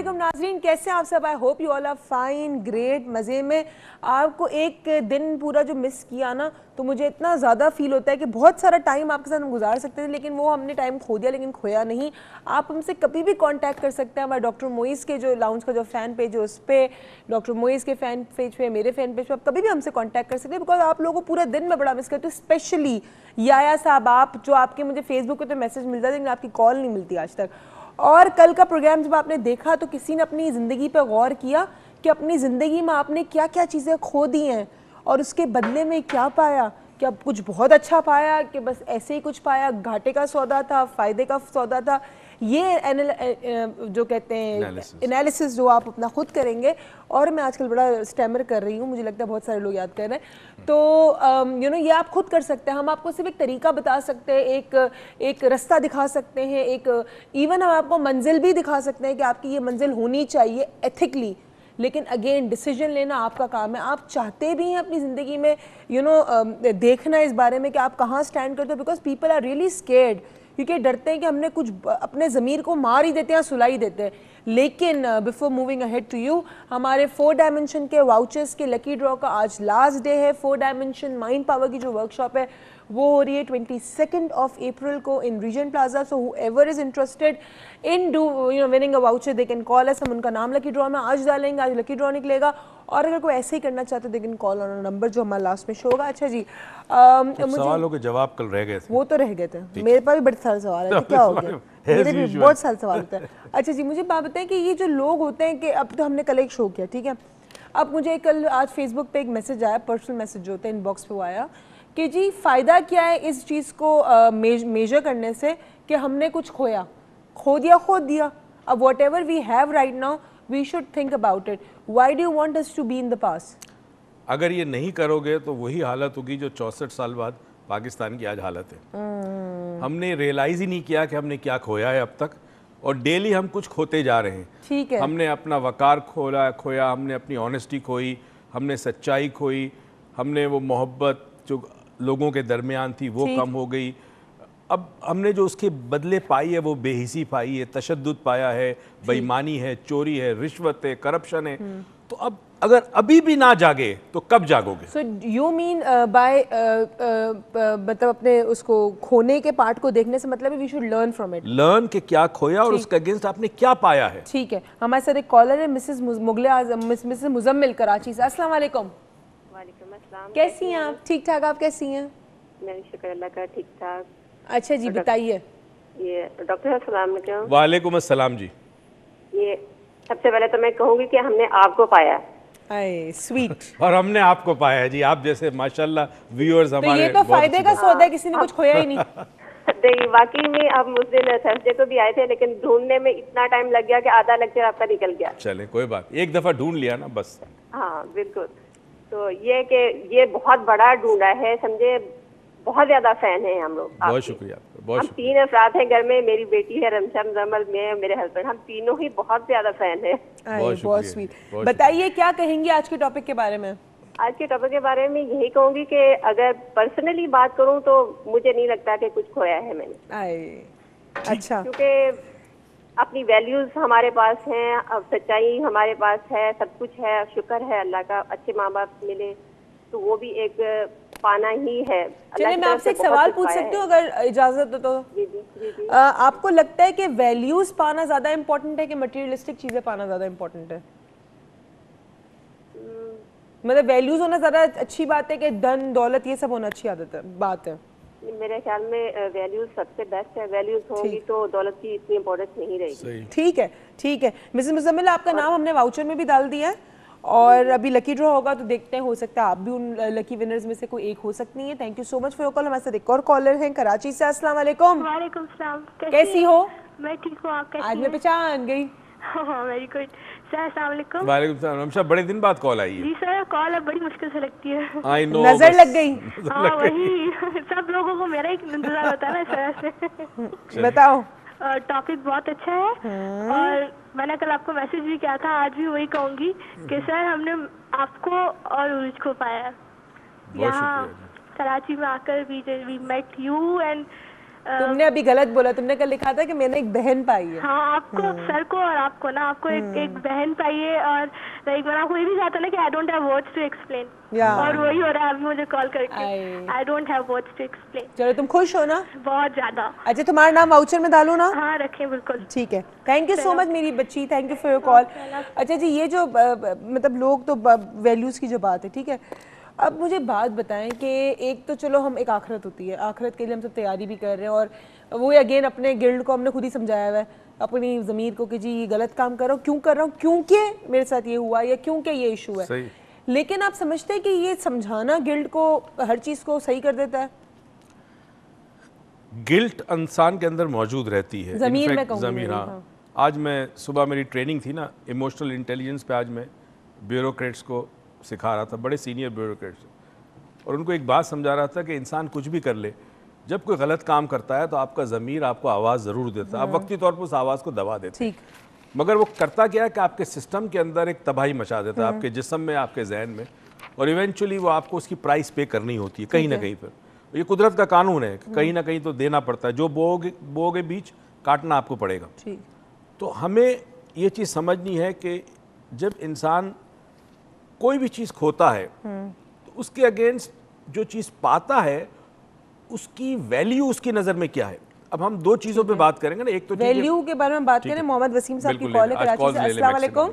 अस्सलाम वालेकुम नाज़रीन, कैसे हैं आप सब? I hope you all are fine, great, मज़े में। आपको एक दिन पूरा जो मिस किया ना, तो मुझे इतना ज़्यादा फील होता है कि बहुत सारा टाइम आपके साथ हम गुजार सकते थे, लेकिन वो हमने टाइम खो दिया, लेकिन खोया नहीं। आप हमसे कभी भी कांटेक्ट कर सकते हैं हमारे डॉक्टर मोइस के जो लाउंज का जो फ़ैन पेज है उस पर, डॉक्टर मोइस के फ़ैन पेज पे, मेरे फ़ैन पेज पे आप कभी भी हमसे कॉन्टैक्ट कर सकते हैं, बिकॉज आप लोगों को पूरे दिन में बड़ा मिस करते हो। स्पेशली याया साहब, आप जो आपके मुझे फेसबुक पे तो मैसेज मिलता है, लेकिन आपकी कॉल नहीं मिलती आज तक। और कल का प्रोग्राम जब आपने देखा तो किसी ने अपनी ज़िंदगी पर गौर किया कि अपनी ज़िंदगी में आपने क्या क्या चीज़ें खो दी हैं और उसके बदले में क्या पाया। क्या कुछ बहुत अच्छा पाया कि बस ऐसे ही कुछ पाया, घाटे का सौदा था, फ़ायदे का सौदा था। ये जो कहते हैं एनालिसिस जो आप अपना खुद करेंगे। और मैं आजकल बड़ा स्टैमर कर रही हूँ, मुझे लगता है बहुत सारे लोग याद कर रहे हैं। तो ये आप खुद कर सकते हैं। हम आपको सिर्फ एक तरीका बता सकते हैं, एक रास्ता दिखा सकते हैं, इवन हम आपको मंजिल भी दिखा सकते हैं कि आपकी ये मंजिल होनी चाहिए एथिकली। लेकिन अगेन डिसीजन लेना आपका काम है। आप चाहते भी हैं अपनी ज़िंदगी में देखना इस बारे में कि आप कहाँ स्टैंड करते हो, because people are really scared, क्योंकि डरते हैं कि हमने कुछ अपने ज़मीर को मार ही देते हैं, सुला ही देते हैं। लेकिन before moving ahead to you, हमारे 4 डायमेंशन के वाउचर्स के लकी ड्रॉ का आज लास्ट डे है। 4 डायमेंशन माइंड पावर की जो वर्कशॉप है वो हो रही है 22 अप्रैल को in region plaza. So whoever is interested in winning a voucher they can call us. हम उनका नाम लकी ड्रॉ में आज डालेंगे, आज लकी ड्रॉ निकलेगा। और अगर कोई ऐसे ही करना चाहते दे कैन कॉल ऑन नंबर जो हमारा लास्ट में शो होगा। अच्छा जी, सवालों के जवाब कल रह गए थे, वो तो रह गए थे, मेरे पास भी बड़े सारे सवाल है, क्या हो गया, मेरे भी बहुत सारे सवाल होते हैं। अच्छा जी, मुझे बात बताएं कि ये जो लोग होते हैं कि अब तो हमने कल एक शो किया, ठीक है, अब मुझे कल आज फेसबुक पे एक मैसेज आया, पर्सनल मैसेज जो होते हैं इनबॉक्स पे वो आया कि जी फ़ायदा क्या है इस चीज़ को मेजर करने से कि हमने कुछ खोया, खो दिया। अब whatever we have right now we should think about it. Why do you want us to be in the past? अगर ये नहीं करोगे तो वही हालत होगी जो 64 साल बाद पाकिस्तान की आज हालत है। हमने रियलाइज ही नहीं किया कि हमने क्या खोया है अब तक, और डेली हम कुछ खोते जा रहे हैं। ठीक है, हमने अपना वकार खोया, हमने अपनी ऑनेस्टी खोई, हमने सच्चाई खोई, हमने वो मोहब्बत जो लोगों के दरमियान थी वो कम हो गई। अब हमने जो उसके बदले पाई है वो बेहिसी पाई है, तशद्दुद पाया है, बेईमानी है, चोरी है, रिश्वत है, करप्शन है। तो अब अगर अभी भी ना जागे तो कब जागोगे? सो यू मीन बाय मतलब अपने उसको खोने के पार्ट को देखने से मतलब we should learn from it, learn के क्या खोया और उसके अगेंस्ट आपने क्या पाया है। ठीक है। हमारे साथ एक कॉलर है, मिसेस मुगले आजम, मिसेस मुजम्मिल कराची से। अस्सलाम वालेकुम। वालेकुम अस्सलाम। कैसी हैं आप? ठीक ठाक, आप कैसी हैं? मैं शुक्र अल्लाह का ठीक ठाक। अच्छा जी, बताइए। ये डॉक्टर अस्सलाम वालेकुम। वालेकुम अस्सलाम जी। ये सबसे पहले तो मैं कहूँगी कि हमने आपको पाया, आए स्वीट, और हमने आपको पाया है जी, आप जैसे माशाल्लाह व्यूअर्स तो हमारे। ये तो फायदे का सौदा है, किसी ने कुछ खोया ही नहीं। नहीं वाकई में। अब उस दिन थर्सडे को भी आए थे, लेकिन ढूंढने में इतना टाइम लग गया कि आधा लेक्चर आपका निकल गया। चले कोई बात, एक दफा ढूंढ लिया ना बस। हाँ बिल्कुल। तो ये कि ये बहुत बड़ा ढूंढा है, समझे, बहुत ज्यादा फैन है हम लोग। बहुत शुक्रिया, बहुत हम शुक्रिया। 3 अफराद हैं घर में, मेरी बेटी है रमशा मुजम्मिल, मैं मेरे हस्बैंड, हम तीनों ही बहुत ज्यादा फैन है। बहुत स्वीट। बताइए क्या कहेंगे आज के टॉपिक के बारे में? आज के टॉपिक के बारे में यही कहूंगी कि अगर पर्सनली बात करूं तो मुझे नहीं लगता कि कुछ खोया है मैंने। अच्छा, क्योंकि अपनी वैल्यूज हमारे पास हैं, अब सच्चाई हमारे पास है, सब कुछ है, शुक्र है अल्लाह का, अच्छे माँ बाप मिले तो वो भी एक पाना ही है। चलिए मैं आपसे एक सवाल पूछ सकती हूँ अगर इजाजत हो तो? जी जी जी जी। आपको लगता है कि वैल्यूज पाना ज्यादा इंपॉर्टेंट है कि मटेरियलिस्टिक चीजें पाना ज्यादा इंपॉर्टेंट है? मतलब वैल्यूज होना ज्यादा अच्छी बात है कि धन दौलत ये सब होना अच्छी बात है? मेरे ख्याल में वैल्यूज सबसे बेस्ट है। वैल्यूज होंगी तो दौलत की इतनी इम्पोर्टेंस नहीं रहेगी। ठीक है, ठीक है। मिसेस मुजम्मिल, आपका नाम हमने वाउचर में भी डाल दिया है और अभी लकी ड्रॉ होगा तो देखते हैं, हो सकता है आप भी उन लकी विनर्स में से कोई एक हो सकती है। Thank you so much for your call. हमारे साथ एक और कॉलर हैं कराची से। अस्सलाम वालेकुम। वालेकुम सलाम। कैसी हो? मैं ठीक हूँ, आप कैसी आज मैं पहचान गई। Very good sir. अस्सलाम वालेकुम। वालेकुम सलाम। रमशा, बड़े दिन बाद कॉल आई है। जी सर, कॉल अब बड़ी मुश्किल से लगती है। आई नो, नजर लग गई। हाँ वही, सब लोगों को मेरा ही इंतजार होता है ना इस तरह से। बताओ। टॉपिक बहुत अच्छा है और मैंने कल आपको मैसेज भी किया था, आज भी वही कहूँगी कि सर हमने आपको और उर्ज को पाया यहाँ कराची में आकर। वी मेट यू एंड तुमने अभी गलत बोला, तुमने कल लिखा था कि मैंने एक बहन पाई है। हाँ, आपको सर को और आपको ना, आपको एक बहन पाई है, और लाइक मैं आपको ये भी चाहता ना कि I don't have words to explain, और वही हो रहा है अभी मुझे कॉल करके, I don't have words to explain. चलो तुम खुश हो ना? बहुत ज्यादा। अच्छा, तुम्हारा नाम वाउचर में डालू ना? हाँ, रखें बिल्कुल। ठीक है, थैंक यू सो मच मेरी बच्ची, thank you for your call. अच्छा जी, ये जो मतलब लोग तो वैल्यूज़ की जो बात है, ठीक है, अब मुझे बात बताएं कि एक तो चलो हम एक आखिरत होती है, आखिरत के लिए हम सब तैयारी भी कर रहे हैं, और वो अगेन अपने गिल्ड को हमने खुद ही समझाया हुआ है, अपनी ज़मीर को कि जी ये गलत काम कर रहा हूँ, क्यों कर रहा हूँ, क्योंकि मेरे साथ ये हुआ या क्योंकि ये इशू है। सही। लेकिन आप समझते हैं कि ये समझाना गिल्ड को हर चीज़ को सही कर देता है? गिल्ट इंसान के अंदर मौजूद रहती है, ज़मीर में इनफैक्ट ज़मीर। हाँ, आज मैं सुबह मेरी ट्रेनिंग थी ना इमोशनल इंटेलिजेंस पे, आज मैं ब्यूरोक्रेट्स को सिखा रहा था, बड़े सीनियर ब्यूरोक्रेट्स, और उनको एक बात समझा रहा था कि इंसान कुछ भी कर ले, जब कोई गलत काम करता है तो आपका ज़मीर आपको आवाज़ ज़रूर देता है, आप वक्ती तौर पर उस आवाज़ को दबा देते हैं, मगर वो करता क्या है कि आपके सिस्टम के अंदर एक तबाही मचा देता है, आपके जिस्म में, आपके जहन में, और इवेंचुअली वो आपको उसकी प्राइस पे करनी होती है कहीं ना कहीं पर। ये कुदरत का कानून है, कहीं ना कहीं तो देना पड़ता है, जो बोओगे बीच काटना आपको पड़ेगा। तो हमें ये चीज़ समझनी है कि जब इंसान कोई भी चीज़ खोता है तो उसके अगेंस्ट जो चीज़ पाता है उसकी वैल्यू उसकी नज़र में क्या है। अब हम दो चीज़ों पे बात करेंगे ना, एक तो वैल्यू के बारे में बात करें। मोहम्मद वसीम साहब की कॉल है कराची से। अस्सलाम वालेकुम।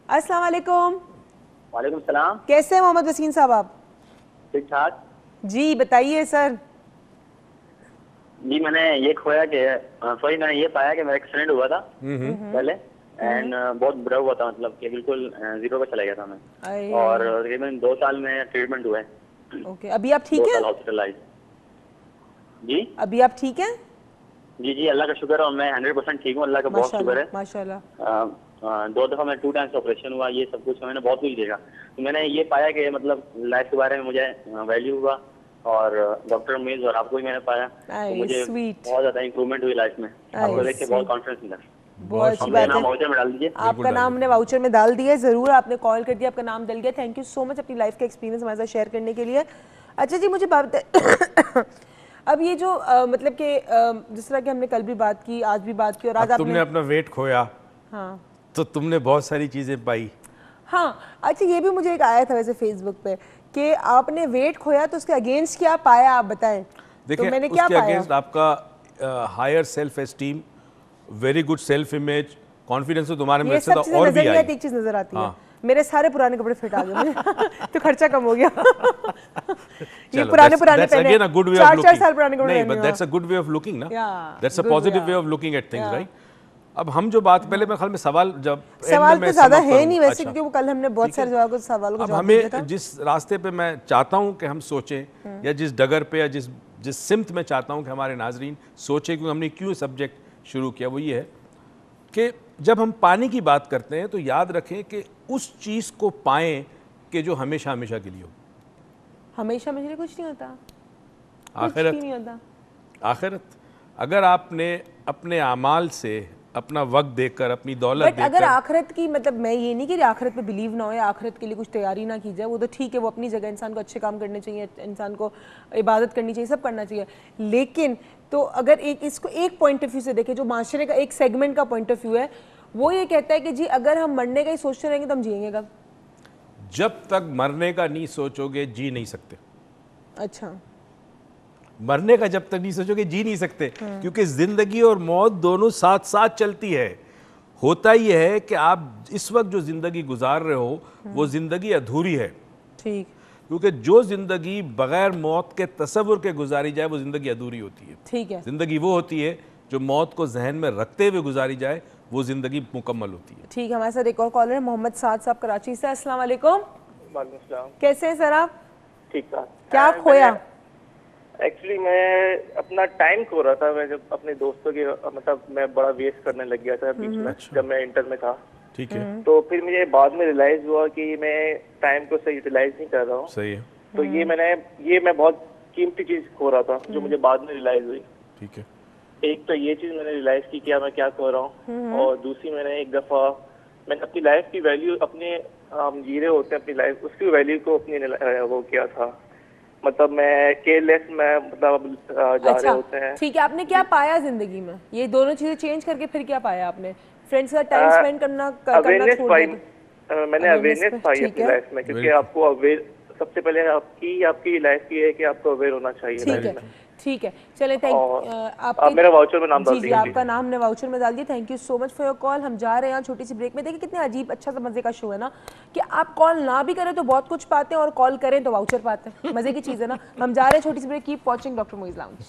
अस्सलाम वालेकुम। वालेकुम सलाम। कैसे हैं मोहम्मद वसीम साहब आप? ठीक ठाक जी, बताइए सर। जी, मैंने ये खोया कि सॉरी मैंने ये पाया कि मेरा एक्सीडेंट हुआ था पहले, एंड बहुत बुरा हुआ था, मतलब कि बिल्कुल जीरो पे चला गया था मैं, और तकरीबन 2 साल में ट्रीटमेंट हुआ है। ओके, अभी आप ठीक हैं? हॉस्पिटलाइज। जी, अभी आप ठीक हैं? जी जी, अल्लाह का शुक्र है, और मैं 100% ठीक हूँ, अल्लाह का बहुत शुक्र है माशाल्लाह। 2 दफ़ा मैं 2 टाइम्स ऑपरेशन हुआ, ये सब कुछ मैंने बहुत कुछ देखा, तो मैंने ये पाया कि मतलब लाइफ के बारे में मुझे वैल्यू हुआ, और डॉक्टर उम्मीद और आपको भी मैंने पाया, तो मुझे बहुत ज़्यादा इंप्रूवमेंट हुई लाइफ में, आपको देख के बहुत कॉन्फिडेंस मिला। बहुत अच्छी बात है। वाउचर में डाल दीजिए। आपका नाम हमने वाउचर में डाल दिया है, ज़रूर, आपने कॉल कर दिया, आपका नाम डल गया। थैंक यू सो मच अपनी लाइफ का एक्सपीरियंस हमारे साथ शेयर करने के लिए। अच्छा जी, मुझे बात अब ये जो मतलब कि जिस तरह की हमने कल भी बात की, आज भी बात की, और आज तुमने अपना वेट खोया, हाँ, तो तुमने बहुत सारी चीज़ें पाई। हाँ, अच्छा, ये भी मुझे एक आया था वैसे फेसबुक पे कि आपने वेट खोया तो उसके अगेंस्ट क्या पाया, आप बताएं। देखिए, तो मैंने क्या उसके पाया? अगेंस्ट आपका higher self esteem, very good self image, confidence तो तुम्हारे में से तो और भी आई। एक चीज नजर आती है, मेरे सारे पुराने कपड़े फिट आ गए मुझे तो खर्चा कम हो गया। ये पुराने पहने, 4-4 साल पुराने कपड़े नहीं, but that's a good way of looking ना, that's a positive way of looking at things, right? अब हम जो बात पहले, मैं ख्याल में सवाल तो ज़्यादा है नहीं वैसे, क्योंकि वो कल हमने बहुत सारे सवालों को जवाब दिया था। हमें जिस रास्ते पे मैं चाहता हूँ कि हम सोचें, या जिस डगर पे या जिस सिमत में चाहता हूँ कि हमारे नाजरीन सोचें, क्योंकि हमने क्यों सब्जेक्ट शुरू किया, वो ये है कि जब हम पानी की बात करते हैं तो याद रखें कि उस चीज़ को पाएं कि जो हमेशा हमेशा के लिए हो। हमेशा मेरे लिए कुछ नहीं होता, आखिरत नहीं होता। आखिरत अगर आपने अपने अमाल से, अपना वक्त देकर, अपनी दौलत देकर, अगर आखिरत की, मतलब मैं ये नहीं कि आखिरत पे बिलीव ना हो या आखिरत के लिए कुछ तैयारी ना की जाए, वो तो ठीक है, वो अपनी जगह, इंसान को अच्छे काम करने चाहिए, इंसान को इबादत करनी चाहिए, सब करना चाहिए, लेकिन तो अगर इसको एक पॉइंट ऑफ व्यू से देखें, जो माशरे का एक सेगमेंट का पॉइंट ऑफ व्यू है, वो ये कहता है कि जी अगर हम मरने का ही सोचते रहेंगे तो हम जिएंगे कब? जब तक मरने का नहीं सोचोगे जी नहीं सकते। अच्छा, मरने का जब तक नहीं सोचोगे जी नहीं सकते, क्योंकि जिंदगी और मौत दोनों साथ साथ चलती है। होता ही है कि आप इस वक्त जो जिंदगी गुजार रहे हो वो जिंदगी अधूरी है, ठीक, क्योंकि जो जिंदगी बगैर मौत के तसव्वुर के गुजारी जाए वो जिंदगी अधूरी होती है। ठीक है, जिंदगी वो होती है जो मौत को जहन में रखते हुए गुजारी जाए, वो जिंदगी मुकम्मल होती है। ठीक है, हमारे साथ एक और कॉलर है मोहम्मद साद साहब कराची से। अस्सलाम वालेकुम। कैसे हैं सर आप? ठीक था। क्या खोया? एक्चुअली मैं अपना टाइम खो रहा था। मैं जब अपने दोस्तों के, मतलब मैं बड़ा वेस्ट करने लग गया था बीच में, जब मैं इंटर में था। ठीक है। तो फिर मुझे बाद में रियलाइज हुआ कि मैं टाइम को सही यूटिलाइज नहीं कर रहा हूँ। सही है। तो मैं बहुत कीमती चीज खो रहा था, जो मुझे बाद में रियलाइज हुई। ठीक है। एक तो ये चीज मैंने रियलाइज की क्या मैं क्या खो रहा हूँ, और दूसरी मैंने एक दफा मैंने अपनी लाइफ की वैल्यू, अपने जी रहे होते हैं अपनी लाइफ, उसकी वैल्यू को अपनी वो किया था, मतलब मैं केयरलेस में मतलब जा रहे होते हैं। ठीक है, आपने क्या पाया जिंदगी में? ये दोनों चीजें चेंज करके फिर क्या पाया आपने? फ्रेंड्स का टाइम स्पेंड करना छोड़ दिया? मैंने अवेयरनेस पाई अपनी लाइफ में, क्योंकि आपको अवेयर, सबसे पहले आपकी लाइफ की है कि आपको अवेयर होना चाहिए। ठीक है, चले आप मेरा वाउचर में नाम डाल दीजिए। आपका नाम हमने वाउचर में डाल दिया। Thank you so much for your call. हम जा रहे हैं छोटी सी ब्रेक में। देखिए कितने अजीब अच्छा सा मजे का शो है ना, कि आप कॉल ना भी करें तो बहुत कुछ पाते हैं और कॉल करें तो वाउचर पाते हैं। मजे की चीज़ है ना। हम जा रहे हैं छोटी सी break. Keep watching doctor Moiz lounge.